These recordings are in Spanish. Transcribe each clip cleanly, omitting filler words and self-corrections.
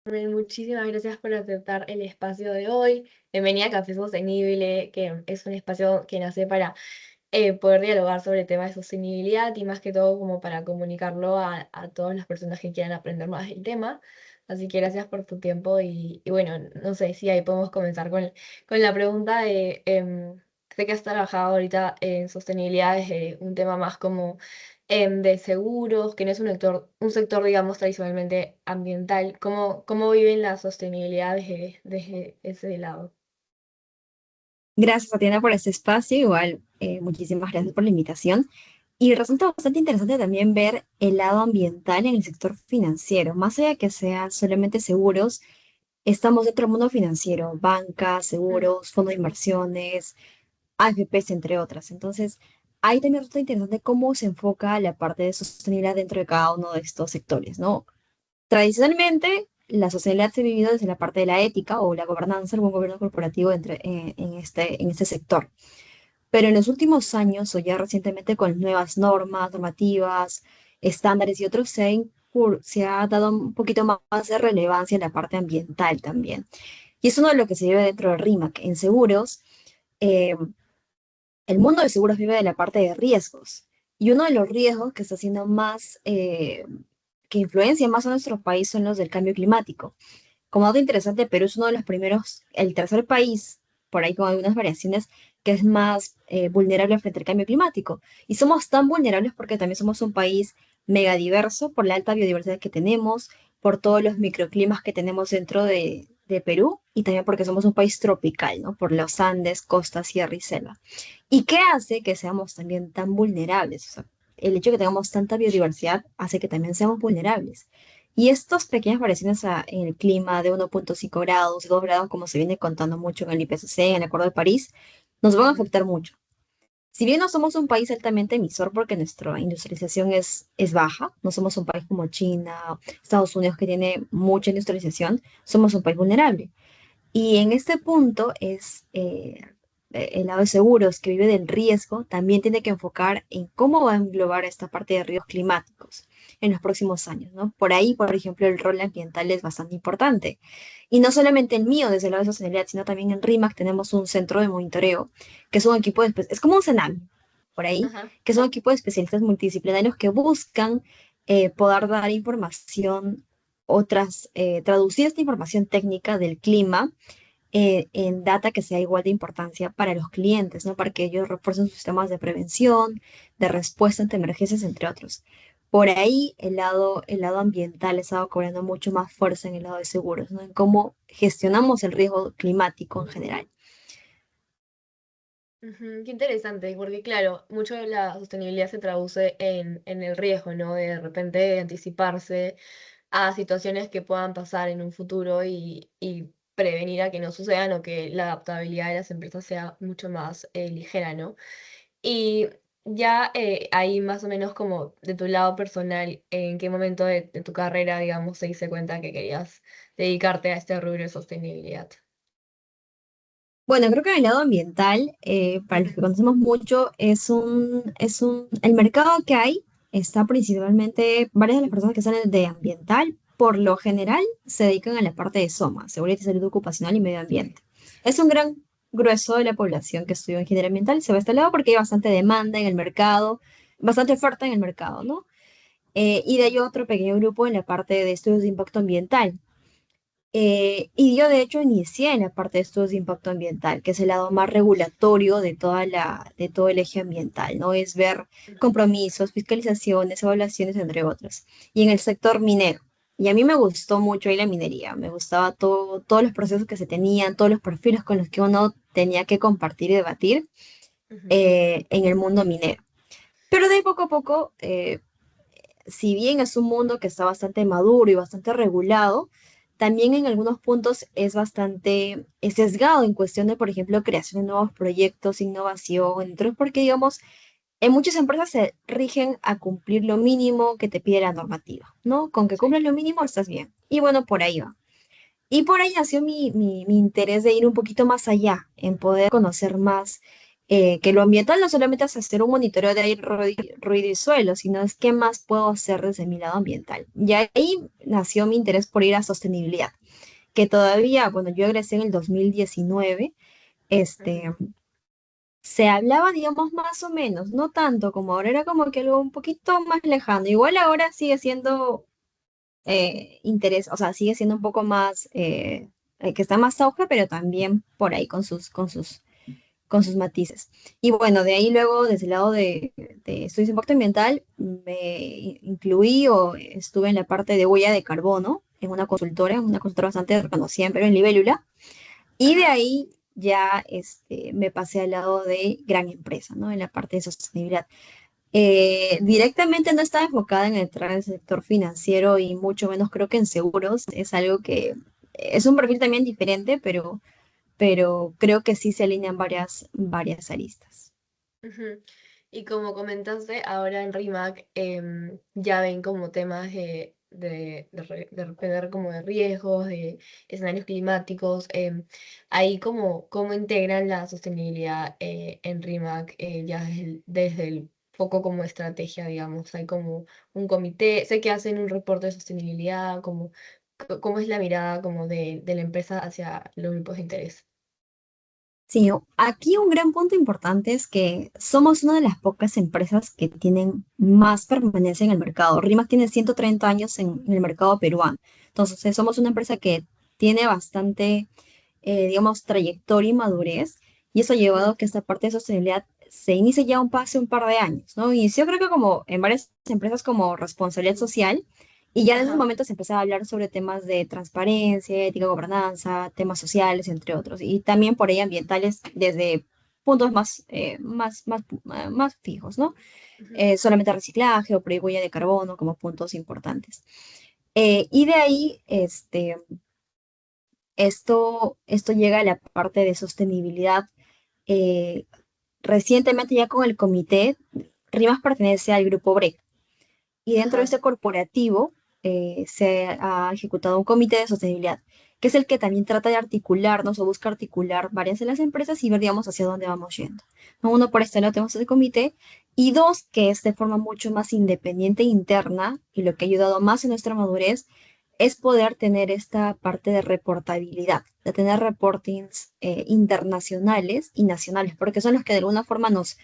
Muchísimas gracias por aceptar el espacio de hoy. Bienvenida a Café Sostenible, que es un espacio que nace para poder dialogar sobre temas de sostenibilidad y más que todo como para comunicarlo a todas las personas que quieran aprender más del tema. Así que gracias por tu tiempo y bueno, no sé si ahí podemos comenzar con la pregunta de, sé que has trabajado ahorita en sostenibilidad desde un tema más como de seguros, que no es un sector, digamos, tradicionalmente ambiental. ¿Cómo viven la sostenibilidad desde ese lado? Gracias, Tatiana, por este espacio. Igual, muchísimas gracias por la invitación. Y resulta bastante interesante también ver el lado ambiental en el sector financiero. Más allá que sea solamente seguros, estamos dentro del mundo financiero, bancas, seguros, fondos de inversiones, AFPs, entre otras. Entonces, ahí también resulta interesante cómo se enfoca la parte de sostenibilidad dentro de cada uno de estos sectores, ¿no? Tradicionalmente, la sociedad se ha vivido desde la parte de la ética o la gobernanza, el buen gobierno corporativo en este sector. Pero en los últimos años, o ya recientemente con nuevas normas, normativas, estándares y otros, se ha dado un poquito más de relevancia en la parte ambiental también. Y es uno de lo que se vive dentro del RIMAC. En seguros, eh, el mundo de seguros vive de la parte de riesgos. Y uno de los riesgos que está siendo más, que influencia más a nuestro país son los del cambio climático. Como dato interesante, Perú es uno de los primeros, el tercer país, por ahí con algunas variaciones, que es más vulnerable frente al cambio climático. Y somos tan vulnerables porque también somos un país megadiverso por la alta biodiversidad que tenemos, por todos los microclimas que tenemos dentro de Perú y también porque somos un país tropical, ¿no? Por los Andes, costa, sierra y selva. ¿Y qué hace que seamos también tan vulnerables? O sea, el hecho de que tengamos tanta biodiversidad hace que también seamos vulnerables. Y estas pequeñas variaciones en el clima de 1,5 grados, 2 grados, como se viene contando mucho en el IPCC, en el Acuerdo de París, nos van a Ujú. afectar mucho. Si bien no somos un país altamente emisor porque nuestra industrialización es baja, no somos un país como China, Estados Unidos que tiene mucha industrialización, somos un país vulnerable. Y en este punto el lado de seguros que vive del riesgo también tiene que enfocar en cómo va a englobar esta parte de riesgos climáticos en los próximos años, ¿no? Por ahí, por ejemplo, el rol ambiental es bastante importante. Y no solamente el mío desde el lado de sostenibilidad, sino también en RIMAC tenemos un centro de monitoreo, que es un equipo es como un CENAMI, por ahí, Ajá. que es un equipo de especialistas multidisciplinarios que buscan poder dar información, traducir esta información técnica del clima en data que sea igual de importancia para los clientes, ¿no? Para que ellos refuercen sus sistemas de prevención, de respuesta ante emergencias, entre otros. Por ahí el lado ambiental ha estado cobrando mucho más fuerza en el lado de seguros, ¿no? En cómo gestionamos el riesgo climático en general. Ujú, qué interesante, porque claro, mucho de la sostenibilidad se traduce en el riesgo, ¿no? De repente anticiparse a situaciones que puedan pasar en un futuro y prevenir a que no sucedan o que la adaptabilidad de las empresas sea mucho más ligera, ¿no? Y ya ahí más o menos como de tu lado personal, ¿en qué momento de tu carrera, digamos, se diste cuenta que querías dedicarte a este rubro de sostenibilidad? Bueno, creo que en el lado ambiental, para los que conocemos mucho, el mercado que hay está principalmente, varias de las personas que salen de ambiental, por lo general, se dedican a la parte de SOMA, Seguridad y Salud Ocupacional y Medio Ambiente. Es un gran grueso de la población que estudia ingeniería ambiental, se va a este lado porque hay bastante demanda en el mercado, bastante oferta en el mercado, ¿no? Y de ahí otro pequeño grupo en la parte de estudios de impacto ambiental. Y yo de hecho inicié en la parte de estudios de impacto ambiental, que es el lado más regulatorio de todo el eje ambiental, ¿no? Es ver compromisos, fiscalizaciones, evaluaciones, entre otros. Y en el sector minero. Y a mí me gustó mucho ahí la minería, me gustaba todos los procesos que se tenían, todos los perfiles con los que uno tenía que compartir y debatir Ujú. en el mundo minero. Pero de ahí poco a poco, si bien es un mundo que está bastante maduro y bastante regulado, también en algunos puntos es bastante sesgado en cuestión de, por ejemplo, creación de nuevos proyectos, innovación, entre otros, porque, digamos, en muchas empresas se rigen a cumplir lo mínimo que te pide la normativa, ¿no? Con que Sí. cumplas lo mínimo estás bien. Y bueno, por ahí va. Y por ahí nació mi interés de ir un poquito más allá, en poder conocer más que lo ambiental no solamente es hacer un monitoreo de aire, ruido y suelo, sino es qué más puedo hacer desde mi lado ambiental. Y ahí nació mi interés por ir a sostenibilidad, que todavía, bueno, yo egresé en el 2019, Ujú. este, se hablaba, digamos, más o menos, no tanto como ahora, era como que algo un poquito más lejano. Igual ahora sigue siendo interés, o sea, sigue siendo un poco más, que está más auge, pero también por ahí con sus matices. Y bueno, de ahí luego, desde el lado de estudios de impacto ambiental, me incluí o estuve en la parte de huella de carbono en una consultora bastante reconocida en Perú, en Libélula, y de Ajá. ahí ya me pasé al lado de gran empresa, ¿no? En la parte de sostenibilidad. Directamente no estaba enfocada en entrar en el sector financiero y mucho menos creo que en seguros. Es algo que es un perfil también diferente, pero creo que sí se alinean varias aristas. Ujú. Y como comentaste, ahora en RIMAC ya ven como temas de responder como de riesgos, de escenarios climáticos, ahí como cómo integran la sostenibilidad en RIMAC ya desde el foco como estrategia, digamos, hay como un comité, sé que hacen un reporte de sostenibilidad, como cómo es la mirada como de la empresa hacia los grupos de interés. Sí, aquí un gran punto importante es que somos una de las pocas empresas que tienen más permanencia en el mercado. Rimac tiene 130 años en el mercado peruano. Entonces, somos una empresa que tiene bastante, digamos, trayectoria y madurez, y eso ha llevado Ujú. a que esta parte de sostenibilidad se inicie ya hace un par de años, ¿no? Y yo creo que como en varias empresas como responsabilidad social, y ya en esos Ajá. momentos se empezaba a hablar sobre temas de transparencia, ética, gobernanza, temas sociales, entre otros, y también por ahí ambientales desde puntos más fijos, ¿no? Ujú. Solamente reciclaje o por ahí huella de carbono como puntos importantes. Y de ahí, esto llega a la parte de sostenibilidad. eh, Recientemente ya con el comité, RIMAS pertenece al grupo BREC, y dentro de Ajá. este corporativo se ha ejecutado un comité de sostenibilidad, que es el que también trata de articularnos o busca articular varias de las empresas y ver, digamos, hacia dónde vamos yendo. ¿No? Uno, por este lado tenemos ese comité, y dos, que es de forma mucho más independiente e interna, y lo que ha ayudado más en nuestra madurez es poder tener esta parte de reportabilidad, de tener reportings internacionales y nacionales, porque son los que de alguna forma nos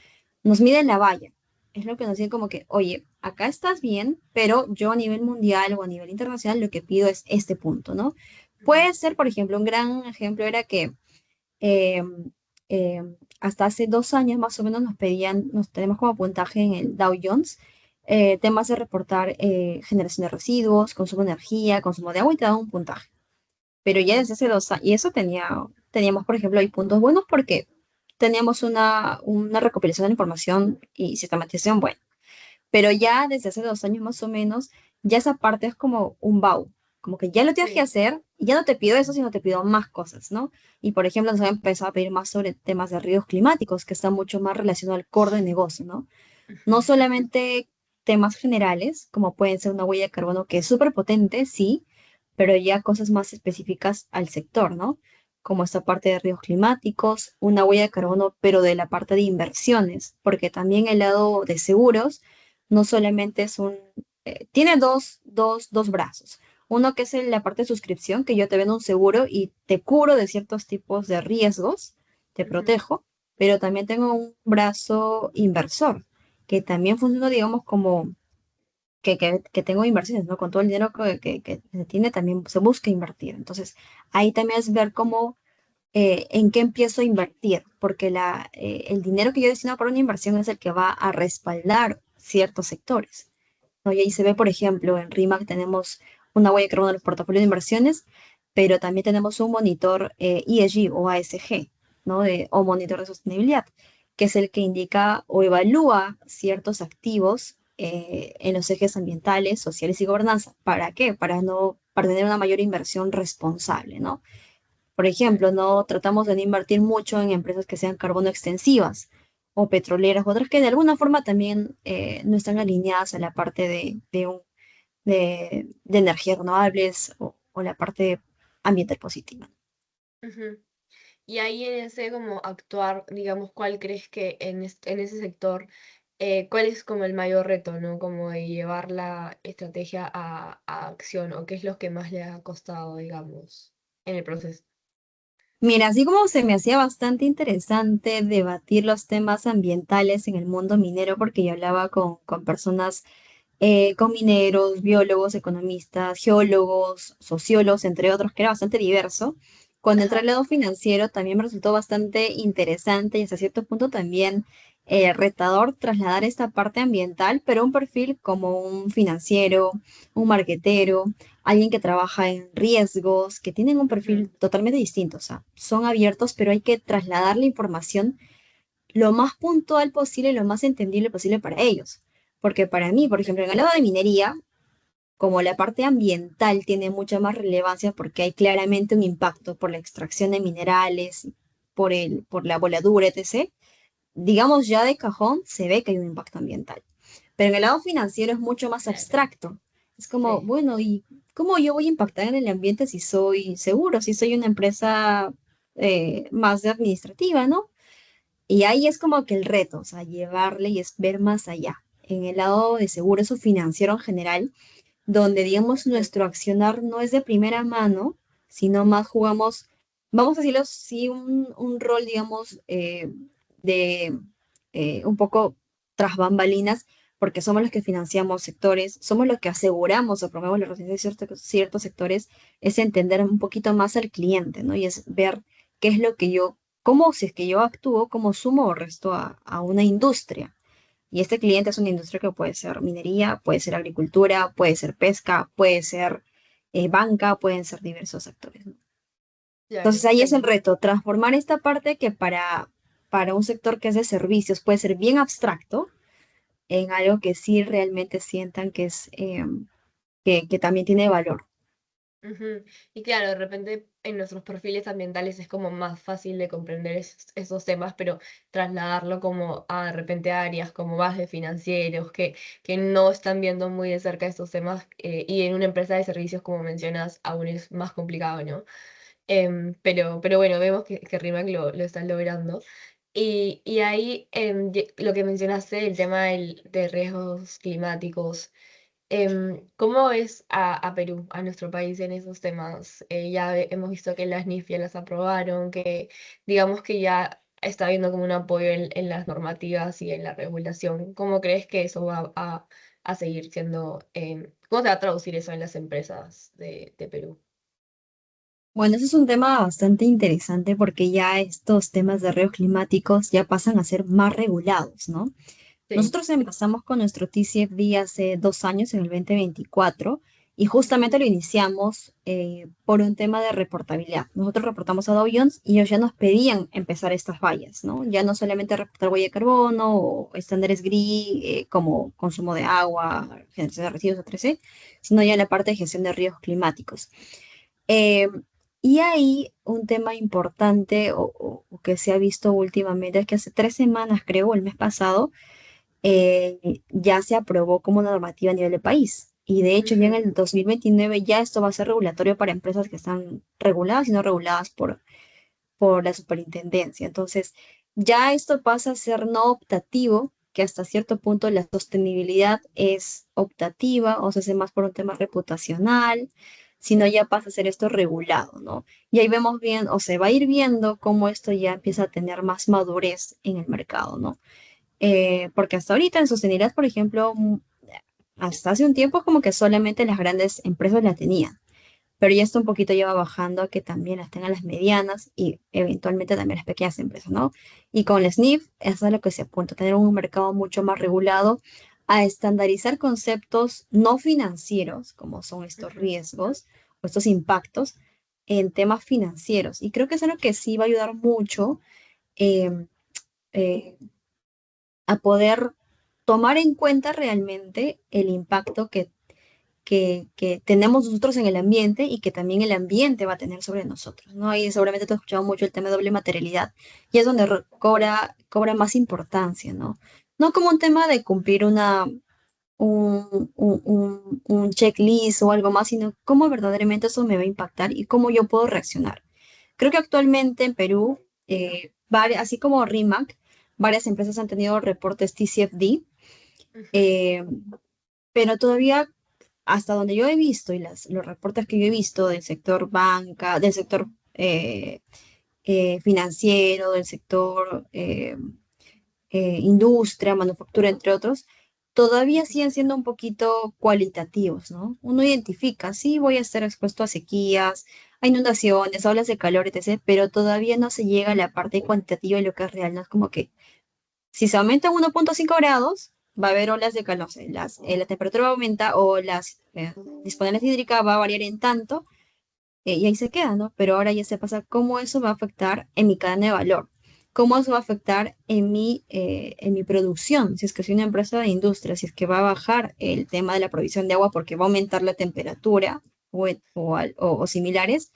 miden la valla. Es lo que nos dicen como que, oye, acá estás bien, pero yo a nivel mundial o a nivel internacional lo que pido es este punto, ¿no? Ujú. Puede ser, por ejemplo, un gran ejemplo era que eh, eh, hasta hace 2 años más o menos nos pedían, nos tenemos como puntaje en el Dow Jones, temas de reportar generación de residuos, consumo de energía, consumo de agua, y te daban un puntaje. Pero ya Ujú. desde hace 2 años, y eso teníamos, por ejemplo, hay puntos buenos porque teníamos una recopilación de información y sistematización buena. Pero ya desde hace 2 años más o menos, ya esa parte es como un BAU, como que ya lo tienes que Sí. hacer y ya no te pido eso, sino te pido más cosas, ¿no? Y por ejemplo, nos han empezado a pedir más sobre temas de riesgos climáticos, que está mucho más relacionado al core de negocio, ¿no? No Ujú. solamente temas generales, como pueden ser una huella de carbono que es súper potente, sí, pero ya cosas más específicas al sector, ¿no? Como esta parte de riesgos climáticos, una huella de carbono, pero de la parte de inversiones, porque también el lado de seguros no solamente tiene dos brazos. Uno que es en la parte de suscripción, que yo te vendo un seguro y te cubro de ciertos tipos de riesgos, te Ujú. protejo, pero también tengo un brazo inversor que también funciona, digamos, como que tengo inversiones, ¿no? Con todo el dinero que se tiene, también se busca invertir. Entonces, ahí también es ver cómo, en qué empiezo a invertir, porque el dinero que yo destino para una inversión es el que va a respaldar ciertos sectores, ¿no? Y ahí se ve, por ejemplo, en RIMAC tenemos una huella de carbono en los portafolios de inversiones, pero también tenemos un monitor ESG o ASG, ¿no? O monitor de sostenibilidad, que es el que indica o evalúa ciertos activos en los ejes ambientales, sociales y gobernanza. ¿Para qué? Para tener una mayor inversión responsable, ¿no? Por ejemplo, no tratamos de no invertir mucho en empresas que sean carbono extensivas o petroleras, otras que de alguna forma también no están alineadas a la parte de energías renovables o la parte ambiental positiva. Ujú. Y ahí en ese como actuar, digamos, ¿cuál crees que en ese sector, cuál es como el mayor reto, ¿no? Como de llevar la estrategia a acción, o qué es lo que más le ha costado, digamos, en el proceso. Mira, así como se me hacía bastante interesante debatir los temas ambientales en el mundo minero, porque yo hablaba con personas, con mineros, biólogos, economistas, geólogos, sociólogos, entre otros, que era bastante diverso. Cuando entré al Ajá. lado financiero también me resultó bastante interesante y hasta cierto punto también retador trasladar esta parte ambiental, pero un perfil como un financiero, un marquetero, alguien que trabaja en riesgos, que tienen un perfil Ujú. totalmente distinto. O sea, son abiertos, pero hay que trasladar la información lo más puntual posible, lo más entendible posible para ellos. Porque para mí, por ejemplo, en el lado de minería, como la parte ambiental tiene mucha más relevancia porque hay claramente un impacto por la extracción de minerales, por la voladura, etc., digamos ya de cajón se ve que hay un impacto ambiental. Pero en el lado financiero es mucho más Claro. abstracto. Es como, Sí. bueno, ¿y cómo yo voy a impactar en el ambiente si soy seguro, si soy una empresa más de administrativa, ¿no? Y ahí es como que el reto, o sea, llevarle y es ver más allá. En el lado de seguros o financiero en general, donde digamos Ujú. nuestro accionar no es de primera mano, sino más jugamos, vamos a decirlo, sí, un rol, digamos, de un poco tras bambalinas, porque somos los que financiamos sectores, somos los que aseguramos o promovemos la resiliencia de ciertos sectores, es entender un poquito más al cliente, ¿no? Y es ver qué es lo que yo, cómo si es que yo actúo, cómo sumo o resto a una industria. Y este cliente es una industria que puede ser minería, puede ser agricultura, puede ser pesca, puede ser banca, pueden ser diversos sectores, ¿no? Entonces Claro, ahí es el genial. reto, transformar esta parte que para un sector que es de servicios puede ser bien abstracto en algo que sí realmente sientan que es que también tiene valor. Ujú. Y claro, de repente en nuestros perfiles ambientales es como más fácil de comprender esos temas, pero trasladarlo como a de repente a áreas como más de financieros, que no están viendo muy de cerca estos temas, y en una empresa de servicios, como mencionas, aún es más complicado, ¿no? Pero bueno, vemos que Rimac lo está logrando. Y ahí, lo que mencionaste, el tema de riesgos climáticos. ¿Cómo ves a Perú, a nuestro país en esos temas? Ya hemos visto que las NIF ya las aprobaron, que digamos que ya está habiendo como un apoyo en las normativas y en la regulación. ¿Cómo crees que eso va a seguir siendo, cómo se va a traducir eso en las empresas de Perú? Bueno, ese es un tema bastante interesante porque ya estos temas de riesgos climáticos ya pasan a ser más regulados, ¿no? Sí. Nosotros empezamos con nuestro TCFD hace 2 años, en el 2024, y justamente Ujú. lo iniciamos por un tema de reportabilidad. Nosotros reportamos a Dow Jones y ellos ya nos pedían empezar estas vallas, ¿no? Ya no solamente reportar huella de carbono o estándares GRI como consumo de agua, generación de residuos, etc., sino ya la parte de gestión de riesgos climáticos. Eh, y ahí un tema importante o que se ha visto últimamente es que hace 3 semanas, creo, el mes pasado, ya se aprobó como una normativa a nivel de país. Y de hecho, ya en Ujú. el 2029 ya esto va a ser regulatorio para empresas que están reguladas y no reguladas por la superintendencia. Entonces, ya esto pasa a ser no optativo, que hasta cierto punto la sostenibilidad es optativa o se hace más por un tema reputacional, sino Sí. ya pasa a ser esto regulado, ¿no? Y ahí vemos bien, o se va a ir viendo cómo esto ya empieza a tener más madurez en el mercado, ¿no? Porque hasta ahorita en sostenibilidad, por ejemplo, hasta hace un tiempo como que solamente las grandes empresas la tenían, pero ya está un poquito ya va bajando a que también las tengan las medianas y eventualmente también las pequeñas empresas, ¿no? Y con el SNIF, eso es lo que se apunta, tener un mercado mucho más regulado, a estandarizar conceptos no financieros, como son estos Ujú. riesgos o estos impactos, en temas financieros. Y creo que es algo que sí va a ayudar mucho eh, eh, a poder tomar en cuenta realmente el impacto que tenemos nosotros en el ambiente y que también el ambiente va a tener sobre nosotros, ¿no? Y seguramente tú has escuchado mucho el tema de doble materialidad y es donde Sí. cobra más importancia, ¿no? No como un tema de cumplir un checklist o algo más, sino cómo verdaderamente eso me va a impactar y cómo yo puedo reaccionar. Creo que actualmente en Perú, así como RIMAC, varias empresas han tenido reportes TCFD, Ujú, eh, pero todavía, hasta donde yo he visto y los reportes que yo he visto del sector banca, del sector financiero, del sector industria, manufactura, entre otros, todavía ujú. siguen siendo un poquito cualitativos, ¿no? Uno identifica, sí, voy a estar expuesto a sequías, a inundaciones, a olas de calor, etc., pero todavía no se llega a la parte cuantitativa de lo que es real, ¿no? Es como que si se aumentan 1,5 grados, va a haber olas de calor, o sea, la temperatura aumenta o las disponibilidad hídrica va a variar en tanto, y ahí se queda, ¿no? Pero ahora ya se pasa cómo eso va a afectar en mi cadena de valor, cómo eso va a afectar en mi producción, si es que soy una empresa de industria, si es que va a bajar el tema de la provisión de agua porque va a aumentar la temperatura o similares,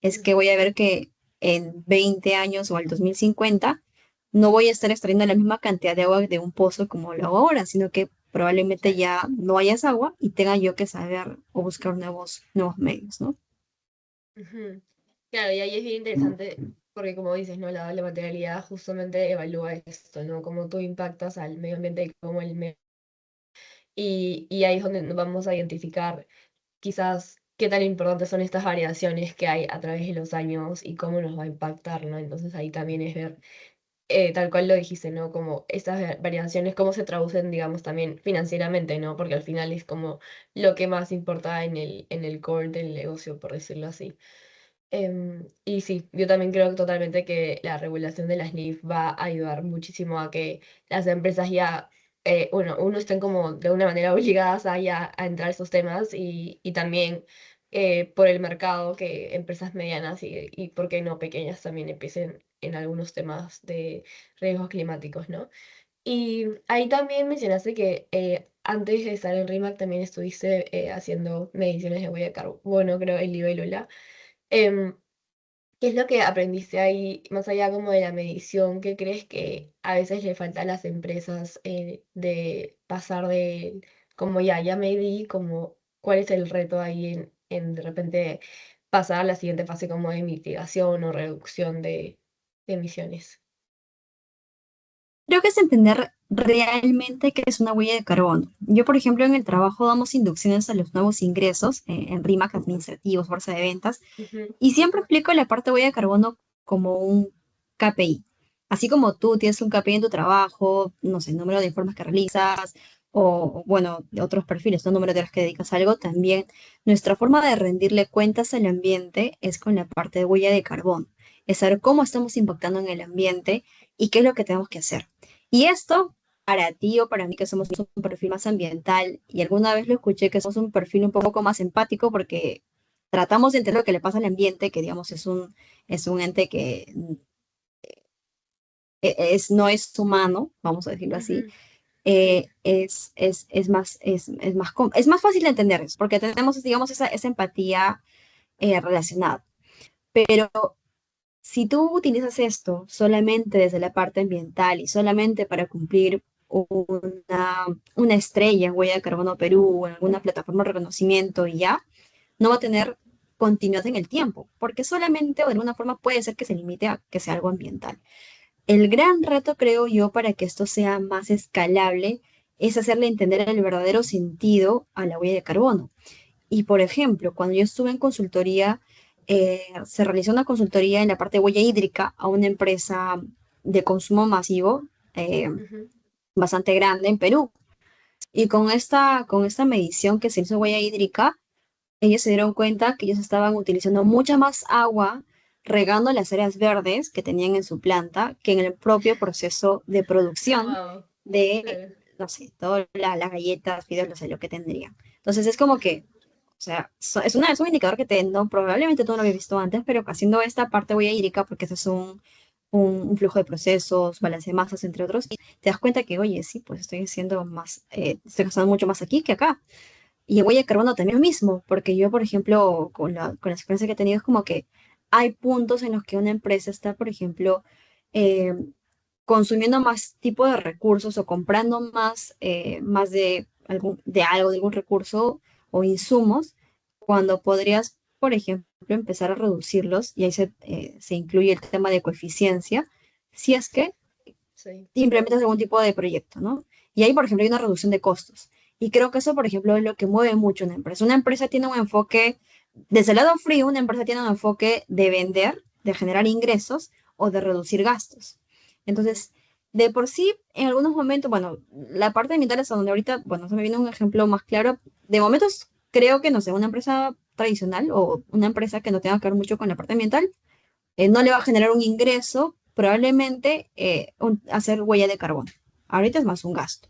es que voy a ver que en 20 años o al 2050 no voy a estar extrayendo la misma cantidad de agua de un pozo como lo hago ahora, sino que probablemente Claro. ya no haya esa agua y tenga yo que saber o buscar nuevos medios, ¿no? Ujú. Claro, y ahí es bien interesante porque como dices, ¿no? La doble materialidad justamente evalúa esto, ¿no? Cómo tú impactas al medio ambiente y cómo el medio... Y ahí es donde nos vamos a identificar quizás qué tan importantes son estas variaciones que hay a través de los años y cómo nos va a impactar, ¿no? Entonces ahí también es ver, tal cual lo dijiste, ¿no? Como estas variaciones, cómo se traducen, digamos, también financieramente, ¿no? Porque al final es como lo que más importa en el core del negocio, por decirlo así. Y sí, yo también creo totalmente que la regulación de las NIF va a ayudar muchísimo a que las empresas ya, uno estén como de una manera obligadas a ya a entrar a esos temas y también por el mercado que empresas medianas y por qué no pequeñas también empiecen en algunos temas de riesgos climáticos, ¿no? Y ahí también mencionaste que antes de estar en RIMAC también estuviste haciendo mediciones de huella de carbono, creo, en Liva y Lula. Em, ¿Qué es lo que aprendiste ahí, más allá como de la medición? ¿Qué crees que a veces le falta a las empresas de pasar de, como ya medí, como cuál es el reto ahí en de repente pasar a la siguiente fase como de mitigación o reducción de emisiones? Creo que es entender realmente qué es una huella de carbono. Yo, por ejemplo, en el trabajo damos inducciones a los nuevos ingresos en RIMAC administrativos, fuerza de ventas, Ujú, y siempre explico la parte de huella de carbono como un KPI. Así como tú tienes un KPI en tu trabajo, no sé, número de informes que realizas, bueno, de otros perfiles, ¿no? Número de horas que dedicas a algo, también nuestra forma de rendirle cuentas al ambiente es con la parte de huella de carbono. Es saber cómo estamos impactando en el ambiente y qué es lo que tenemos que hacer. Y esto, para ti o para mí, que somos un perfil más ambiental, y alguna vez lo escuché que somos un perfil un poco más empático porque tratamos de entender lo que le pasa al ambiente, que digamos es un ente que no es humano, vamos a decirlo así, ujú, sí. es más fácil de entender eso, porque tenemos, digamos, esa empatía relacionada. Pero si tú utilizas esto solamente desde la parte ambiental y solamente para cumplir una estrella en Huella de Carbono Perú o en alguna plataforma de reconocimiento y ya, no va a tener continuidad en el tiempo, porque solamente o de alguna forma puede ser que se limite a que sea algo ambiental. El gran reto, creo yo, para que esto sea más escalable es hacerle entender el verdadero sentido a la huella de carbono. Y, por ejemplo, cuando yo estuve en consultoría, se realizó una consultoría en la parte de huella hídrica a una empresa de consumo masivo Ujú. bastante grande en Perú. Y con esta medición que se hizo de huella hídrica, ellos se dieron cuenta que ellos estaban utilizando mucha más agua regando las áreas verdes que tenían en su planta que en el propio proceso de producción Wow, de, claro. no sé, todas las galletas, fideos, no sé, lo que tendrían. Entonces es como que, o sea, es un indicador que no, probablemente tú no lo habías visto antes, pero haciendo esta parte voy a hídrica porque eso es un flujo de procesos, balance de masas, entre otros, y te das cuenta que, oye, sí, pues estoy haciendo más, estoy gastando mucho más aquí que acá. Y en huella de carbono también lo mismo, porque yo, por ejemplo, con la experiencia que he tenido, es como que hay puntos en los que una empresa está, por ejemplo, eh, consumiendo más tipo de recursos o comprando más de algo, de algún recurso o insumos, cuando podrías por ejemplo, empezar a reducirlos y ahí se incluye el tema de coeficiencia, si es que Sí. implementas algún tipo de proyecto, ¿no? Y ahí, por ejemplo, hay una reducción de costos. Y creo que eso, por ejemplo, es lo que mueve mucho una empresa. Una empresa tiene un enfoque, desde el lado frío, una empresa tiene un enfoque de vender, de generar ingresos o de reducir gastos. Ujú. Entonces, de por sí, en algunos momentos, bueno, la parte ambiental es a donde ahorita, bueno, se me viene un ejemplo más claro. De momentos, creo que, no sé, una empresa tradicional o una empresa que no tenga que ver mucho con la parte ambiental, no le va a generar un ingreso, probablemente hacer huella de carbono. Ahorita es más un gasto.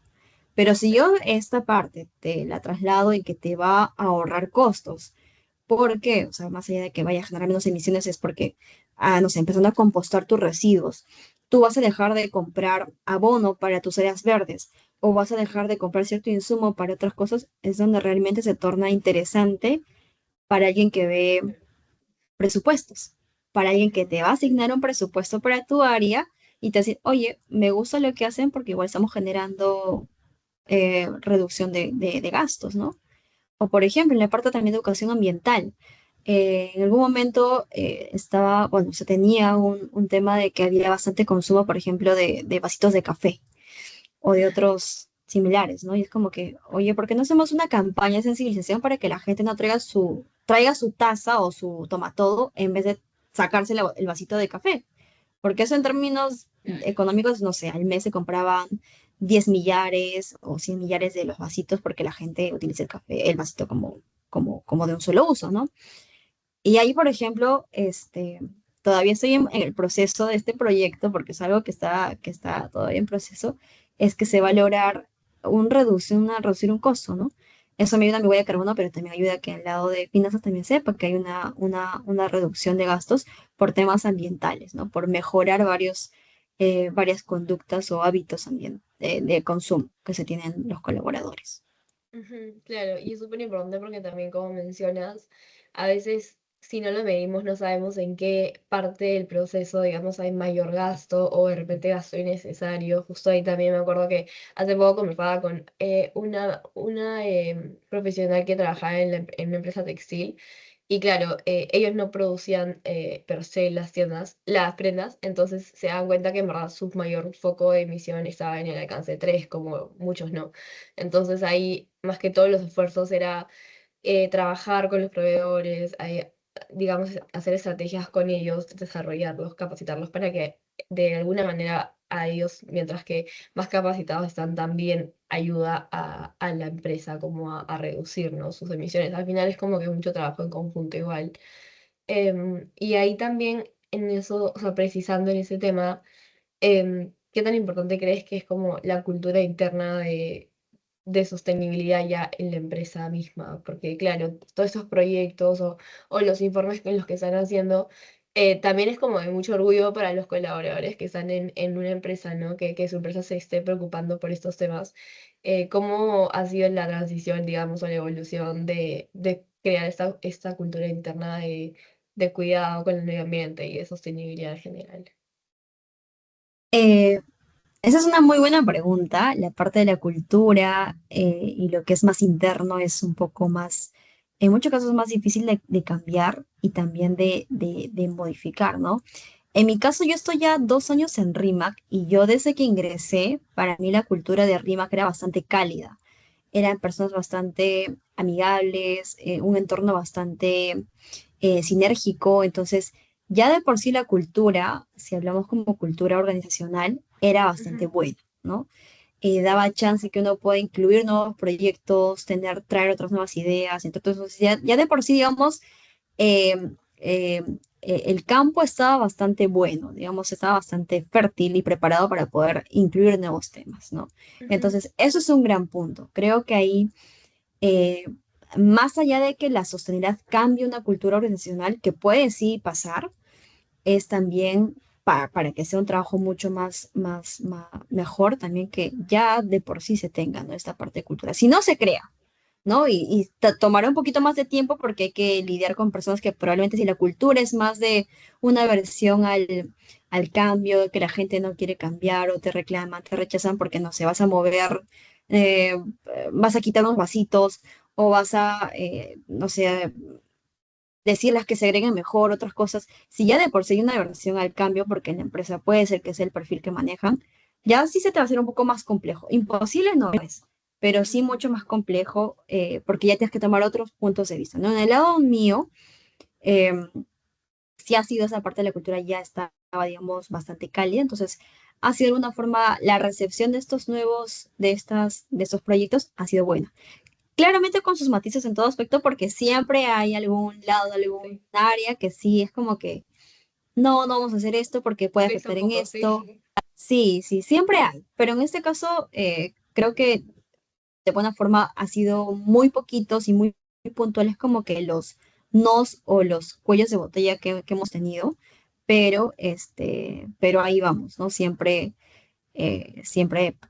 Pero si yo esta parte te la traslado y que te va a ahorrar costos, ¿por qué? O sea, más allá de que vaya a generar menos emisiones, es porque, no sé, empezando a compostar tus residuos, tú vas a dejar de comprar abono para tus áreas verdes o vas a dejar de comprar cierto insumo para otras cosas, es donde realmente se torna interesante para alguien que ve presupuestos, para alguien que te va a asignar un presupuesto para tu área y te dice, oye, me gusta lo que hacen porque igual estamos generando reducción de gastos, ¿no? O por ejemplo, en la parte también de educación ambiental. En algún momento estaba, bueno, se tenía un tema de que había bastante consumo, por ejemplo, de vasitos de café o de otros similares, ¿no? Y es como que, oye, ¿por qué no hacemos una campaña de sensibilización para que la gente no traiga su taza o su toma todo en vez de sacarse el vasito de café? Porque eso en términos económicos, no sé, al mes se compraban 10 millares o 100 millares de los vasitos porque la gente utiliza el café, el vasito como de un solo uso, ¿no? Y ahí, por ejemplo, todavía estoy en el proceso de este proyecto, porque es algo que está todavía en proceso, es que se va a lograr reducir un costo, ¿no? Eso me ayuda a mi huella de carbono, pero también ayuda a que al lado de finanzas también sepa que hay una reducción de gastos por temas ambientales, ¿no? Por mejorar varias conductas o hábitos de consumo que se tienen los colaboradores. Ujú, claro, y es súper importante porque también, como mencionas, a veces si no lo medimos no sabemos en qué parte del proceso, digamos, hay mayor gasto o de repente gasto innecesario. Justo ahí también me acuerdo que hace poco conversaba con una profesional que trabajaba en una empresa textil. Y claro, ellos no producían per se las prendas, entonces se dan cuenta que en verdad su mayor foco de emisión estaba en el alcance 3 como muchos no. Entonces ahí, más que todos los esfuerzos, era trabajar con los proveedores, digamos, hacer estrategias con ellos, desarrollarlos, capacitarlos para que de alguna manera a ellos, mientras que más capacitados están, también ayuda a la empresa como a reducir, ¿no?, sus emisiones. Al final es como que mucho trabajo en conjunto igual. Y ahí también en eso, o sea, precisando en ese tema, ¿qué tan importante crees que es como la cultura interna de sostenibilidad ya en la empresa misma? Porque claro, todos estos proyectos o los informes en los que están haciendo, también es como de mucho orgullo para los colaboradores que están en una empresa, ¿no? Que su empresa se esté preocupando por estos temas. ¿Cómo ha sido la transición, digamos, o la evolución de crear esta cultura interna de cuidado con el medio ambiente y de sostenibilidad en general? Eh, Esa es una muy buena pregunta. La parte de la cultura y lo que es más interno es un poco más, en muchos casos, más difícil de cambiar y también de modificar, ¿no? En mi caso, yo estoy ya 2 años en RIMAC y yo desde que ingresé, para mí la cultura de RIMAC era bastante cálida. Eran personas bastante amigables, un entorno bastante sinérgico. Entonces, ya de por sí la cultura, si hablamos como cultura organizacional, era bastante Ujú. buena, ¿no? Daba chance que uno pueda incluir nuevos proyectos, traer otras nuevas ideas. Entonces, ya de por sí, digamos, eh, eh, el campo estaba bastante bueno, digamos, estaba bastante fértil y preparado para poder incluir nuevos temas, ¿no? Ujú. Entonces, eso es un gran punto. Creo que ahí eh, más allá de que la sostenibilidad cambie una cultura organizacional, que puede sí pasar, es también para que sea un trabajo mucho mejor, también que ya de por sí se tenga, ¿no? Esta parte de cultura. Si no se crea, ¿no? Y tomará un poquito más de tiempo porque hay que lidiar con personas que probablemente si la cultura es más de una aversión al cambio, que la gente no quiere cambiar o te reclaman, te rechazan porque no sé, vas a mover, eh, vas a quitar unos vasitos o no sé, decirles que se agreguen mejor otras cosas. Si ya de por sí hay una aversión al cambio, porque en la empresa puede ser que es el perfil que manejan, ya sí se te va a hacer un poco más complejo. Imposible no es, pero sí mucho más complejo porque ya tienes que tomar otros puntos de vista, ¿no? En el lado mío, eh, sí ha sido esa parte de la cultura ya estaba, digamos, bastante cálida, entonces ha sido de alguna forma la recepción de estos nuevos, de estos proyectos ha sido buena. Claramente con sus matices en todo aspecto, porque siempre hay algún lado, algún Sí, área que sí es como que no vamos a hacer esto porque puede pesa un afectar en poco, esto. sí. Sí, sí, siempre hay, pero en este caso creo que de buena forma ha sido muy poquitos y muy puntuales como que los nos o los cuellos de botella que hemos tenido, pero ahí vamos, ¿no? Siempre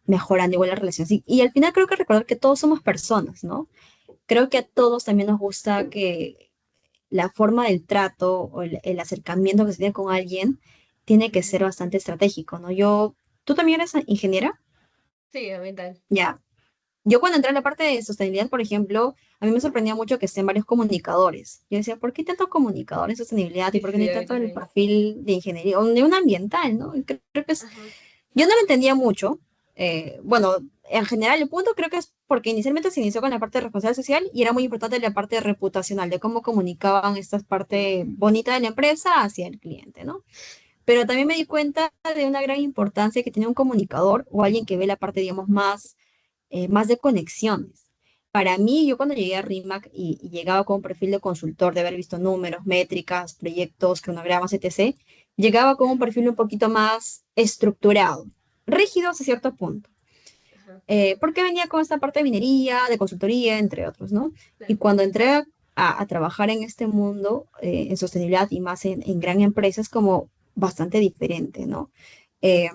mejorando igual la relación. Sí, y al final creo que recordar que todos somos personas, ¿no? Creo que a todos también nos gusta que la forma del trato o el acercamiento que se tiene con alguien tiene que ser Ujú. bastante estratégico, ¿no? ¿Tú también eres ingeniera? Sí, ambiental. Ya. Yo cuando entré en la parte de sostenibilidad, por ejemplo, a mí me sorprendía mucho que estén varios comunicadores. Yo decía, ¿por qué tanto comunicador en sostenibilidad y Sí, por qué no sí, hay a mí tanto el también. perfil de ingeniería o de un ambiental, ¿no? Y creo que Ajá. yo no lo entendía mucho. Bueno, en general el punto creo que es porque inicialmente se inició con la parte de responsabilidad social y era muy importante la parte reputacional, de cómo comunicaban esta parte bonita de la empresa hacia el cliente, ¿no? Pero también me di cuenta de una gran importancia que tiene un comunicador o alguien que ve la parte, digamos, más de conexiones. Para mí, yo cuando llegué a RIMAC y llegaba con un perfil de consultor, de haber visto números, métricas, proyectos, cronogramas, etc., llegaba con un perfil un poquito más estructurado, rígido hasta cierto punto, Ajá. porque venía con esta parte de minería, de consultoría, entre otros, ¿no? Y Claro. cuando entré a trabajar en este mundo, en sostenibilidad y más en gran empresa, es como bastante diferente, ¿no? Eh,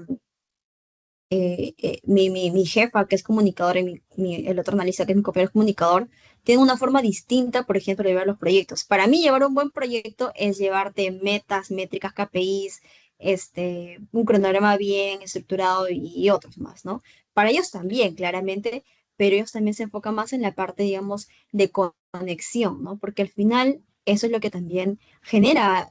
mi jefa, que es comunicadora, y el otro analista, que es mi compañero es comunicador, tiene una forma distinta, por ejemplo, de llevar los proyectos. Para mí, llevar un buen proyecto es llevarte metas, métricas, KPIs, un cronograma bien estructurado y otros más, ¿no? Para ellos también, claramente, pero ellos también se enfocan más en la parte, digamos, de conexión, ¿no? Porque al final eso es lo que también genera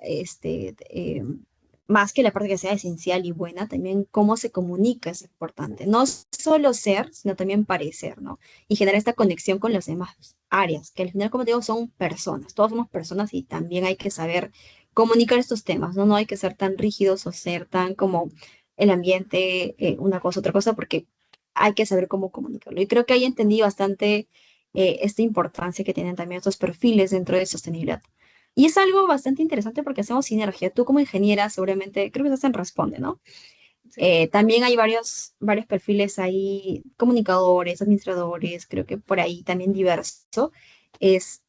más que la parte que sea esencial y buena, también cómo se comunica es importante. No solo ser, sino también parecer, ¿no? Y generar esta conexión con las demás áreas, que al final, como te digo, son personas. Todos somos personas y también hay que saber comunicar estos temas, ¿no? No hay que ser tan rígidos o ser tan como el ambiente, una cosa, otra cosa, porque hay que saber cómo comunicarlo. Y creo que ahí entendí bastante esta importancia que tienen también estos perfiles dentro de sostenibilidad. Y es algo bastante interesante porque hacemos sinergia. Tú como ingeniera seguramente, creo que estás en Responde, ¿no? Sí. También hay varios perfiles ahí, comunicadores, administradores, creo que por ahí también diverso es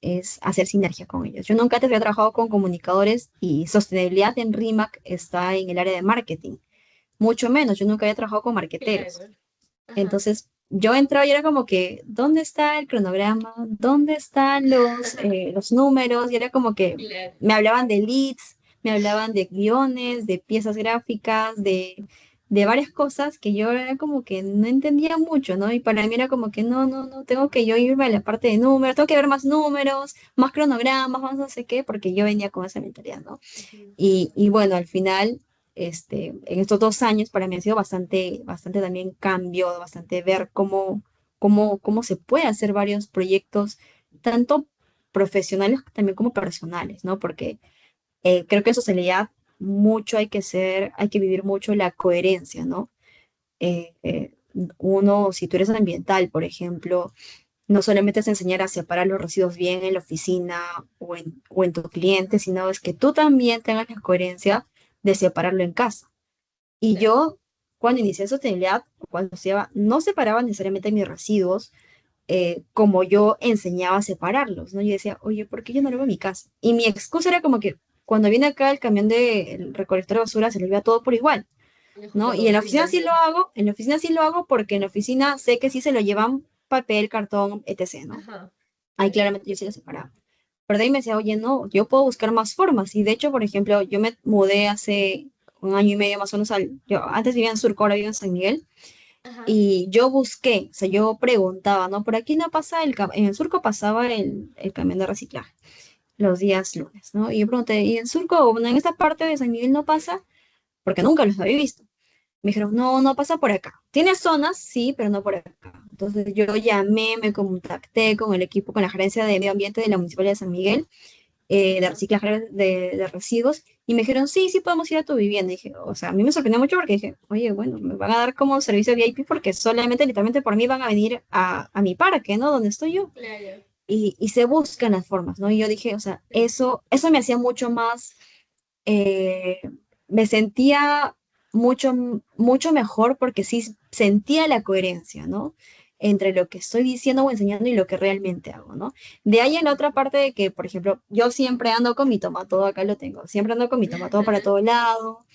hacer sinergia con ellos. Yo nunca antes había trabajado con comunicadores y sostenibilidad en RIMAC está en el área de marketing. Mucho menos, yo nunca había trabajado con marqueteros. Claro. Ajá. Entonces, yo entraba y era como que, ¿dónde está el cronograma? ¿Dónde están los números? Y era como que Claro. me hablaban de leads, me hablaban de guiones, de piezas gráficas, de varias cosas que yo era como que no entendía mucho, ¿no? Y para mí era como que no, tengo que yo irme a la parte de números, tengo que ver más números, más cronogramas, más no sé qué, porque yo venía con esa mentalidad, ¿no? Ujú. Y bueno, al final, en estos 2 años para mí ha sido bastante también cambio, bastante ver cómo se puede hacer varios proyectos, tanto profesionales también como personales, ¿no? Porque creo que en sociedad mucho hay que vivir mucho la coherencia, ¿no? Eh, eh, si tú eres ambiental, por ejemplo, no solamente es enseñar a separar los residuos bien en la oficina o en tu cliente, sino es que tú también tengas la coherencia de separarlo en casa. Y Claro. yo, cuando inicié sostenibilidad, cuando estudiaba, no separaba necesariamente mis residuos como yo enseñaba a separarlos, ¿no? Yo decía, oye, ¿por qué yo no lo hago en mi casa? Y mi excusa era como que cuando viene acá el camión del recolector de basura se le lleva todo por igual. Es ¿No? justo Y en como la que oficina sí lo interfiere. hago, en la oficina sí lo hago porque en la oficina sé que sí se lo llevan papel, cartón, etc., ¿no? Ajá. Ahí Claro. claramente yo sí lo separaba. Pero de ahí me decía, oye, no, yo puedo buscar más formas. Y de hecho, por ejemplo, yo me mudé hace un año y medio más o menos yo antes vivía en Surco, ahora vivo en San Miguel, Ajá. y yo busqué, o sea, yo preguntaba, ¿no? Por aquí no pasa en el Surco pasaba el camión de reciclaje. los días lunes, ¿no? Y yo pregunté, ¿y en Surco, bueno, en esta parte de San Miguel no pasa? Porque nunca los había visto. Me dijeron, no, no pasa por acá. Tiene zonas, sí, pero no por acá. Entonces yo llamé, me contacté con el equipo, con la gerencia de medio ambiente de la Municipalidad de San Miguel, de Ajá. reciclaje de residuos, y me dijeron, sí, sí podemos ir a tu vivienda. Y dije, o sea, a mí me sorprendió mucho porque dije, oye, bueno, me van a dar como servicio VIP porque solamente, literalmente por mí van a venir a mi parque, ¿no? Donde estoy yo. Claro, Y se buscan las formas, ¿no? Y yo dije, o sea, sí. eso me hacía mucho más, eh, me sentía mucho, mucho mejor porque sí sentía la coherencia, ¿no? Entre lo que estoy diciendo o enseñando y lo que realmente hago, ¿no? De ahí en la otra parte de que, por ejemplo, yo siempre ando con mi tomatodo, acá lo tengo, siempre ando con mi tomatodo para todo lado,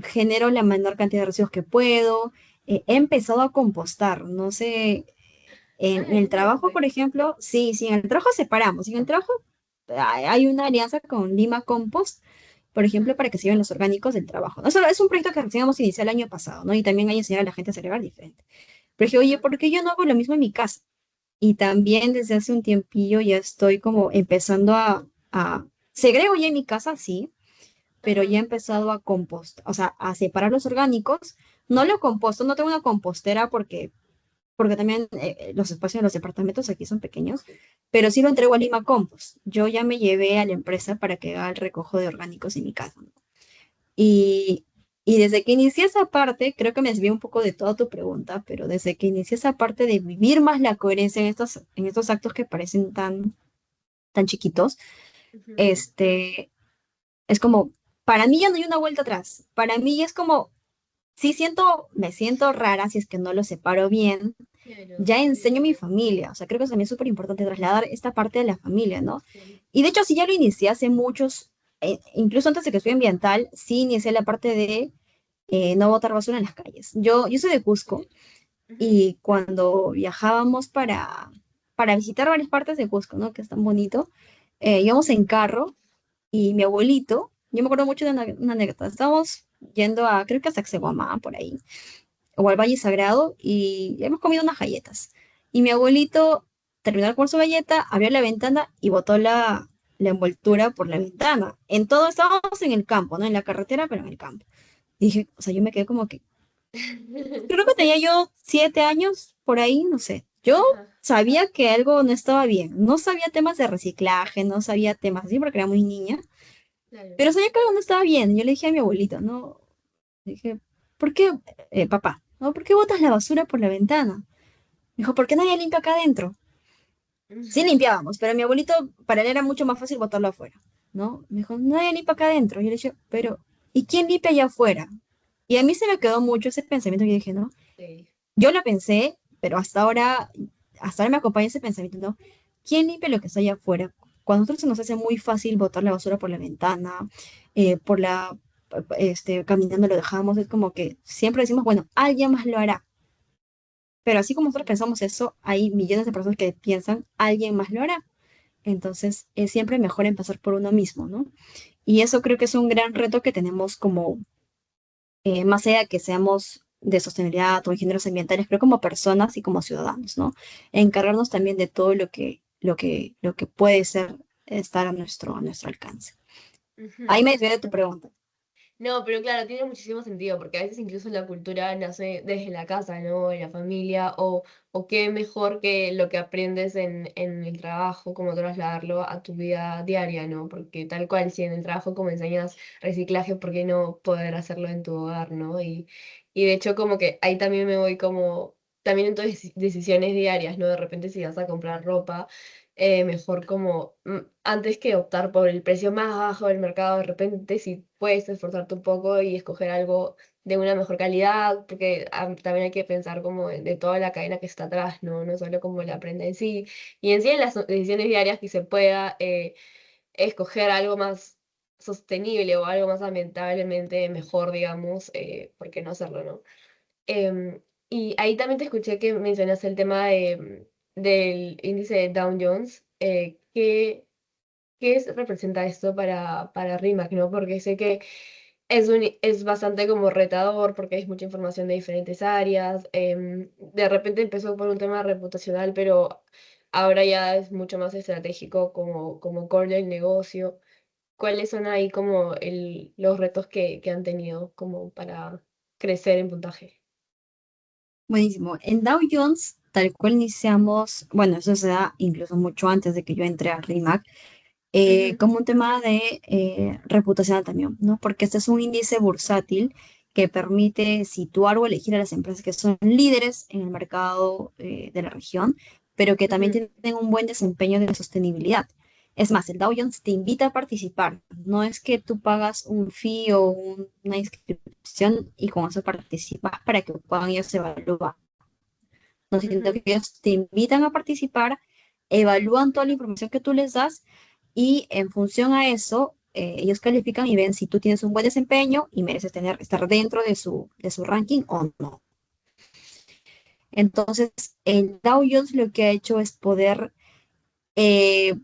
genero la menor cantidad de residuos que puedo, he empezado a compostar, no sé, Ah, en qué el trabajo, interesante. por ejemplo, sí, sí, en el trabajo separamos, en el trabajo hay una alianza con Lima Compost, por ejemplo, Ujú. para que se lleven los orgánicos del trabajo. No solo es un proyecto que recién hemos iniciado el año pasado, ¿no? Y también hay que enseñar a la gente a segregar diferente. Pero dije, oye, Ajá. ¿por qué yo no hago lo mismo en mi casa? Y también desde hace un tiempillo ya estoy como empezando a segrego ya en mi casa, sí, pero Ajá. ya he empezado a compost, o sea, a separar los orgánicos. No lo composto, no tengo una compostera porque también los espacios de los departamentos aquí son pequeños, pero sí lo entrego a Lima Compost. Yo ya me llevé a la empresa para que haga el recojo de orgánicos en mi casa, ¿no? Y, y desde que inicié esa parte, creo que me desvié un poco de toda tu pregunta, pero desde que inicié esa parte de vivir más la coherencia en estos actos que parecen tan, tan chiquitos, Ujú. este, es como, para mí ya no hay una vuelta atrás. Para mí es como, sí me siento rara si es que no lo separo bien, Claro, ya enseño a mi familia. O sea, creo que es también súper importante trasladar esta parte de la familia, ¿no? sí. Y de hecho, sí ya lo inicié hace muchos, incluso antes de que estudié ambiental, sí inicié la parte de no botar basura en las calles. Yo soy de Cusco Ujú. y cuando viajábamos para visitar varias partes de Cusco, ¿no? Que es tan bonito, íbamos en carro y mi abuelito, yo me acuerdo mucho de una anécdota, estábamos yendo a, creo que a Sacsayhuamán, por ahí, o al Valle Sagrado y hemos comido unas galletas. Y mi abuelito terminó de comer su galleta, abrió la ventana y botó la envoltura por la ventana. En todo estábamos en el campo, no en la carretera, pero en el campo. Y dije, o sea, yo me quedé como que, creo que tenía yo 7 años por ahí, no sé. Yo Ajá, sabía que algo no estaba bien. No sabía temas de reciclaje, no sabía temas así porque era muy niña, claro. pero sabía que algo no estaba bien. Yo le dije a mi abuelito, no, dije, ¿por qué, papá? ¿No? ¿Por qué botas la basura por la ventana? Me dijo, ¿por qué nadie limpia acá adentro? Sí limpiábamos, pero mi abuelito, para él era mucho más fácil botarlo afuera, ¿no? Me dijo, nadie limpia acá adentro. Y yo le dije, pero, ¿y quién limpia allá afuera? Y a mí se me quedó mucho ese pensamiento que yo dije, ¿no? Sí. Yo lo pensé, pero hasta ahora me acompaña ese pensamiento, ¿no? ¿Quién limpia lo que está allá afuera? Cuando a nosotros se nos hace muy fácil botar la basura por la ventana, por caminando lo dejamos, es como que siempre decimos, bueno, alguien más lo hará. Pero así como nosotros pensamos eso, hay millones de personas que piensan, alguien más lo hará. Entonces, es siempre mejor empezar por uno mismo, ¿no? Y eso creo que es un gran reto que tenemos como, más allá de que seamos de sostenibilidad o ingenieros ambientales, creo como personas y como ciudadanos, ¿no? Encargarnos también de todo lo que puede ser estar a nuestro alcance. Ahí Ujú. me desvié de tu pregunta. No, pero claro, tiene muchísimo sentido, porque a veces incluso la cultura nace desde la casa, ¿no? En la familia, o qué mejor que lo que aprendes en el trabajo, como trasladarlo a tu vida diaria, ¿no? Porque tal cual, si en el trabajo como enseñas reciclaje, ¿por qué no poder hacerlo en tu hogar, ¿no? Y de hecho como que ahí también me voy como, también en tus decisiones diarias, ¿no? De repente si vas a comprar ropa mejor como antes que optar por el precio más bajo del mercado, de repente si puedes esforzarte un poco y escoger algo de una mejor calidad, porque también hay que pensar como de toda la cadena que está atrás, ¿no? No solo como la prenda en sí, y en sí en las decisiones diarias que se pueda escoger algo más sostenible o algo más ambientablemente mejor, digamos, ¿por qué no hacerlo, no? Em, y ahí también te escuché que mencionaste el tema del índice de Dow Jones. Representa esto para Rimac, ¿no? Porque sé que es bastante como retador porque hay mucha información de diferentes áreas. De repente empezó por un tema reputacional, pero ahora ya es mucho más estratégico como core del negocio. ¿Cuáles son ahí como los retos que han tenido como para crecer en puntaje? Buenísimo. En Dow Jones, tal cual iniciamos, bueno, eso se da incluso mucho antes de que yo entré a RIMAC, Ujú, como un tema de reputación también, ¿no? Porque este es un índice bursátil que permite situar o elegir a las empresas que son líderes en el mercado de la región, pero que también ujú, tienen un buen desempeño de sostenibilidad. Es más, el Dow Jones te invita a participar. No es que tú pagas un fee o una inscripción y con eso participas para que puedan ellos evaluar. No, sino ujú, que ellos te invitan a participar, evalúan toda la información que tú les das y en función a eso, ellos califican y ven si tú tienes un buen desempeño y mereces estar dentro de su ranking o no. Entonces, el Dow Jones lo que ha hecho es poder eh,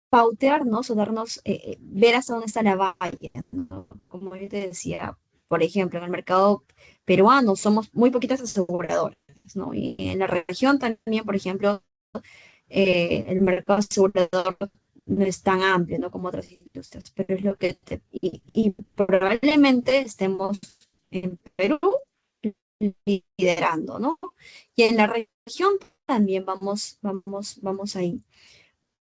pautearnos o darnos, ver hasta dónde está la valla, ¿no? Como yo te decía, por ejemplo, en el mercado peruano somos muy poquitas aseguradoras, ¿no? Y en la región también, por ejemplo, el mercado asegurador no es tan amplio, ¿no? Como otras industrias, pero es lo que y probablemente estemos en Perú liderando, ¿no? Y en la región también vamos ahí.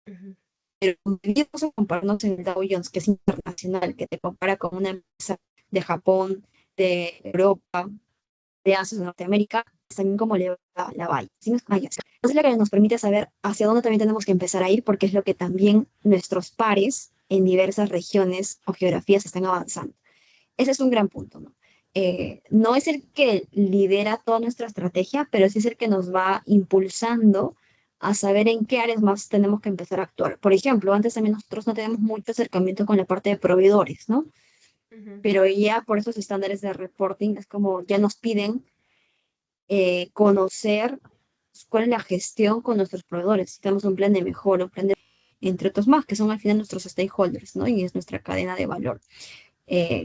ujú, Pero vamos a compararnos en el Dow Jones, que es internacional, que te compara con una empresa de Japón, de Europa, de Asia, de Norteamérica, es también como le va la valla. ¿Sí me explicas? Es lo que nos permite saber hacia dónde también tenemos que empezar a ir, porque es lo que también nuestros pares en diversas regiones o geografías están avanzando. Ese es un gran punto, ¿no? No es el que lidera toda nuestra estrategia, pero sí es el que nos va impulsando a saber en qué áreas más tenemos que empezar a actuar. Por ejemplo, antes también nosotros no tenemos mucho acercamiento con la parte de proveedores, ¿no? ujú, Pero ya por esos estándares de reporting es como ya nos piden conocer cuál es la gestión con nuestros proveedores. Si tenemos un plan de mejora, un plan de, entre otros más, que son al final nuestros stakeholders, ¿no? Y es nuestra cadena de valor.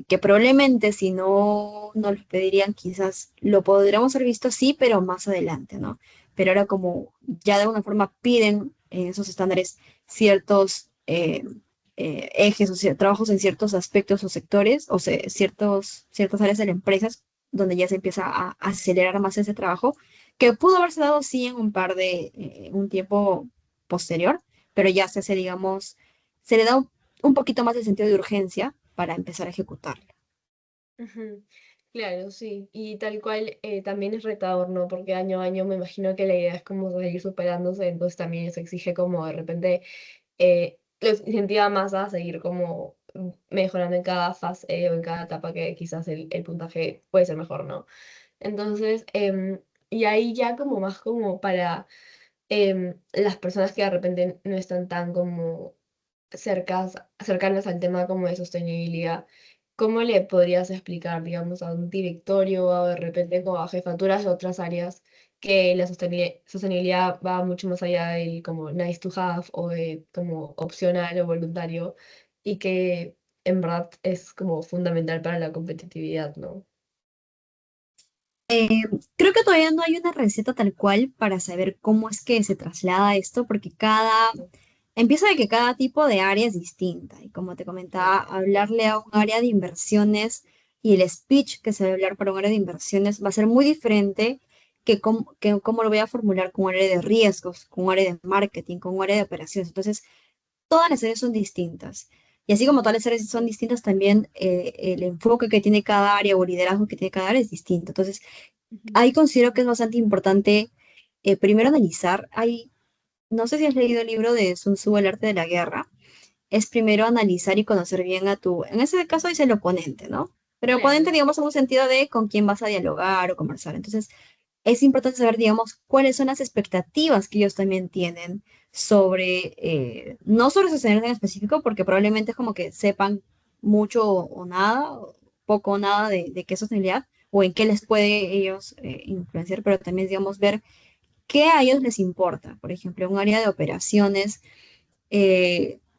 Que probablemente si no nos lo pedirían, quizás lo podríamos haber visto, sí, pero más adelante, ¿no? Pero ahora como ya de alguna forma piden en esos estándares ciertos ejes o trabajos en ciertos aspectos o sectores o ciertas áreas de la empresa donde ya se empieza a acelerar más ese trabajo, que pudo haberse dado sí en un par de, un tiempo posterior, pero ya se hace, digamos, se le da un poquito más de sentido de urgencia para empezar a ejecutarlo. ujú. Claro, sí. Y tal cual también es retador, ¿no? Porque año a año me imagino que la idea es como seguir superándose, entonces también eso exige como de repente los incentiva más a seguir como mejorando en cada fase o en cada etapa que quizás el puntaje puede ser mejor, ¿no? Entonces, y ahí ya como más como para las personas que de repente no están tan como cercanas al tema como de sostenibilidad, ¿cómo le podrías explicar, digamos, a un directorio o de repente como a jefaturas de otras áreas que la sostenibilidad va mucho más allá del como nice to have o de como opcional o voluntario y que en verdad es como fundamental para la competitividad, ¿no? Creo que todavía no hay una receta tal cual para saber cómo es que se traslada esto, porque empieza de que cada tipo de área es distinta. Y como te comentaba, Sí. hablarle a un área de inversiones y el speech que se debe hablar para un área de inversiones va a ser muy diferente que cómo lo voy a formular con un área de riesgos, con un área de marketing, con un área de operaciones. Entonces, todas las áreas son distintas. Y así como todas las áreas son distintas, también el enfoque que tiene cada área o el liderazgo que tiene cada área es distinto. Entonces, Ujú. ahí considero que es bastante importante primero analizar. No sé si has leído el libro de Sun Tzu, El arte de la guerra. Es primero analizar y conocer bien en ese caso dice el oponente, ¿no? Pero oponente, Claro. digamos, en un sentido de con quién vas a dialogar o conversar. Entonces, es importante saber, digamos, cuáles son las expectativas que ellos también tienen sobre, no sobre sus escenarios en específico, porque probablemente es como que sepan mucho o nada, o poco o nada de qué es sostenibilidad o en qué les puede ellos influenciar, pero también, digamos, ver qué a ellos les importa. Por ejemplo, un área de operaciones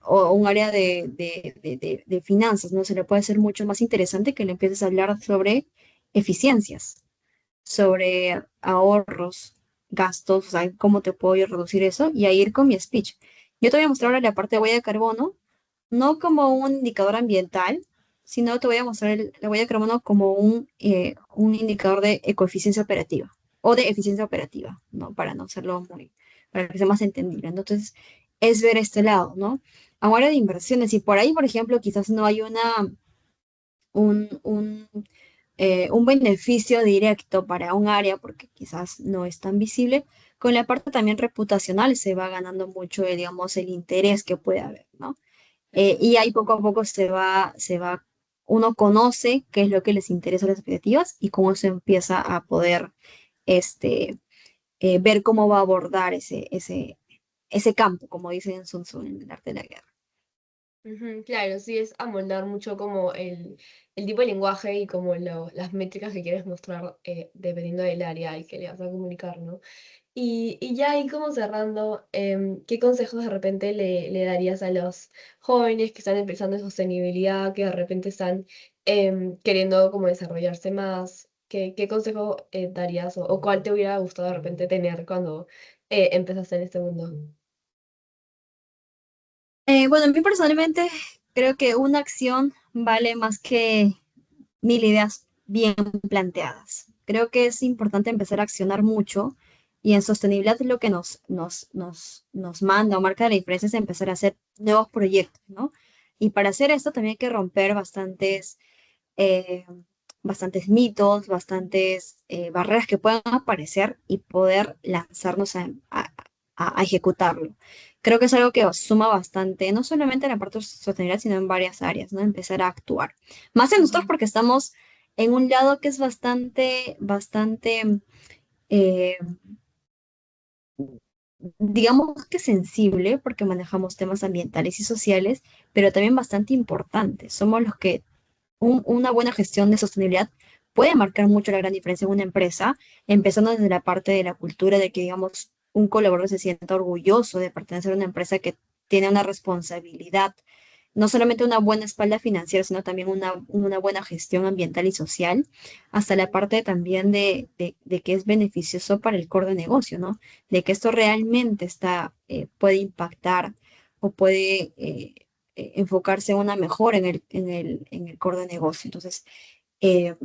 o un área de finanzas, ¿no? Se le puede ser mucho más interesante que le empieces a hablar sobre eficiencias sobre ahorros, gastos, o sea, cómo te puedo yo reducir eso y ahí ir con mi speech. Yo te voy a mostrar ahora la parte de huella de carbono, no como un indicador ambiental, sino te voy a mostrar la huella de carbono como un indicador de ecoeficiencia operativa o de eficiencia operativa, ¿no? Para no hacerlo muy, para que sea más entendible. Entonces, es ver este lado, ¿no? Ahora de inversiones, y por ahí, por ejemplo, quizás no hay un beneficio directo para un área, porque quizás no es tan visible, con la parte también reputacional se va ganando mucho, digamos, el interés que puede haber, ¿no? Y ahí poco a poco uno conoce qué es lo que les interesa a las expectativas y cómo se empieza a poder este, ver cómo va a abordar ese campo, como dicen en Sun Tzu en el arte de la guerra. Ujú, claro, sí, es amoldar mucho como el tipo de lenguaje y como las métricas que quieres mostrar dependiendo del área al que le vas a comunicar, ¿no? Y ya ahí como cerrando, ¿qué consejos de repente le darías a los jóvenes que están empezando en sostenibilidad, que de repente están queriendo como desarrollarse más? ¿Qué consejo darías o cuál te hubiera gustado de repente tener cuando empezaste en este mundo? Bueno, a mí personalmente creo que una acción vale más que mil ideas bien planteadas. Creo que es importante empezar a accionar mucho y en sostenibilidad lo que nos manda o marca la diferencia es empezar a hacer nuevos proyectos, ¿no? Y para hacer esto también hay que romper eh, bastantes mitos, bastantes barreras que puedan aparecer y poder lanzarnos a ejecutarlo. Creo que es algo que suma bastante, no solamente en la parte de sostenibilidad, sino en varias áreas, ¿no? Empezar a actuar. Más en nosotros porque estamos en un lado que es bastante, eh, digamos que sensible, porque manejamos temas ambientales y sociales, pero también bastante importantes. Somos los que una buena gestión de sostenibilidad puede marcar mucho la gran diferencia en una empresa, empezando desde la parte de la cultura, de que, digamos, un colaborador se sienta orgulloso de pertenecer a una empresa que tiene una responsabilidad, no solamente una buena espalda financiera, sino también una buena gestión ambiental y social, hasta la parte también de que es beneficioso para el core de negocio, ¿no? De que esto realmente puede impactar o puede enfocarse en una mejora en el core de negocio. Entonces, eh,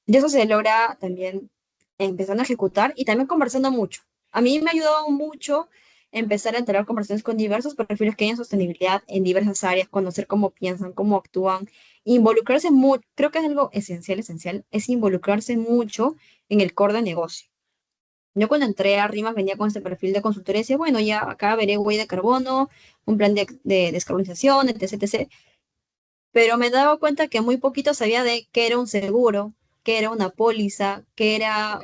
y eso se logra también empezando a ejecutar y también conversando mucho. A mí me ha ayudado mucho empezar a entablar conversaciones con diversos perfiles que hayan sostenibilidad en diversas áreas, conocer cómo piensan, cómo actúan, involucrarse mucho, creo que es algo esencial, es involucrarse mucho en el core de negocio. Yo cuando entré a Rimas venía con este perfil de consultoría y decía, bueno, ya acá veré huella de carbono, un plan de descarbonización, etc, etc. Pero me daba cuenta que muy poquito sabía de qué era un seguro, qué era una póliza, qué era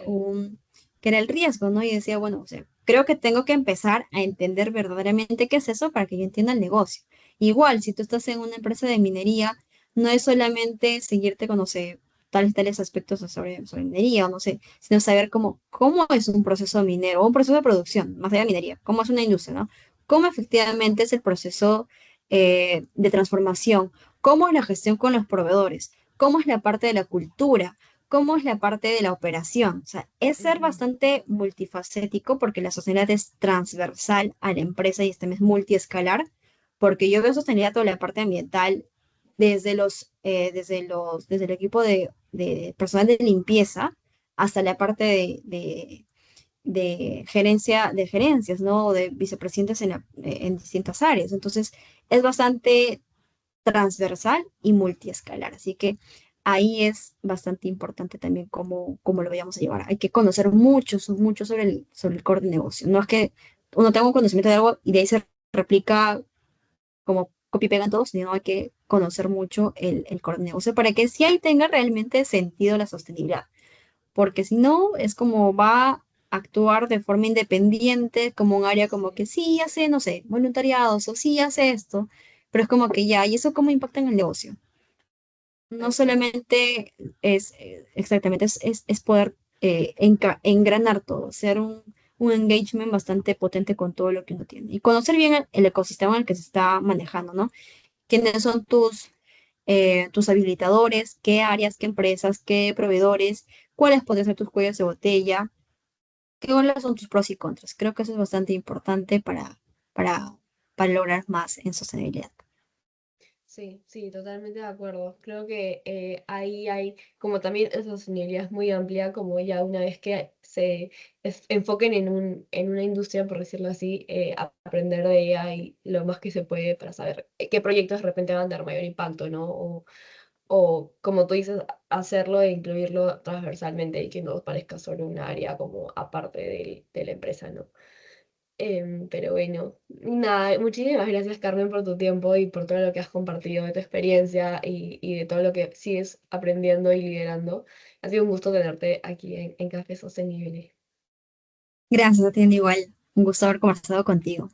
el riesgo, ¿no? Y decía, bueno, o sea, creo que tengo que empezar a entender verdaderamente qué es eso para que yo entienda el negocio. Igual, si tú estás en una empresa de minería, no es solamente seguirte con, no sé, tales aspectos sobre minería o no sé, sino saber cómo es un proceso minero o un proceso de producción, más allá de minería, cómo es una industria, ¿no? Cómo efectivamente es el proceso de transformación, cómo es la gestión con los proveedores, cómo es la parte de la cultura, cómo es la parte de la operación. O sea, es ser Ujú. bastante multifacético porque la sostenibilidad es transversal a la empresa y este es multiescalar, porque yo veo sostenibilidad toda la parte ambiental desde el equipo de personal de limpieza hasta la parte de gerencias, ¿no? O de vicepresidentes en distintas áreas. Entonces, es bastante transversal y multiescalar. Así que ahí es bastante importante también cómo lo vayamos a llevar. Hay que conocer mucho sobre el core de negocio. No es que uno tenga un conocimiento de algo y de ahí se replica como copy pega en todos, sino hay que conocer mucho el core de negocio para que sí ahí tenga realmente sentido la sostenibilidad. Porque si no, es como va a actuar de forma independiente, como un área como que sí hace, no sé, voluntariados o sí hace esto, pero es como que ya, ¿y eso cómo impacta en el negocio? No Tal cual. solamente exactamente, es poder engranar todo, ser un engagement bastante potente con todo lo que uno tiene y conocer bien el ecosistema en el que se está manejando, ¿no? ¿Quiénes son tus habilitadores? ¿Qué áreas, qué empresas, qué proveedores? ¿Cuáles pueden ser tus cuellos de botella? cuáles son tus pros y contras. Creo que eso es bastante importante para, para lograr más en sostenibilidad. Sí, sí, totalmente de acuerdo. Creo que ahí hay, como también esa sostenibilidad es muy amplia, como ya una vez que se enfoquen en una industria, por decirlo así, aprender de ella y lo más que se puede para saber qué proyectos de repente van a tener mayor impacto, ¿no? O como tú dices, hacerlo e incluirlo transversalmente y que no parezca solo un área como aparte de la empresa, ¿no? Pero bueno, nada, muchísimas gracias Carmen por tu tiempo y por todo lo que has compartido de tu experiencia y de todo lo que sigues aprendiendo y liderando. Ha sido un gusto tenerte aquí en Café Sostenible. Gracias, Tatiana, igual. Un gusto haber conversado contigo.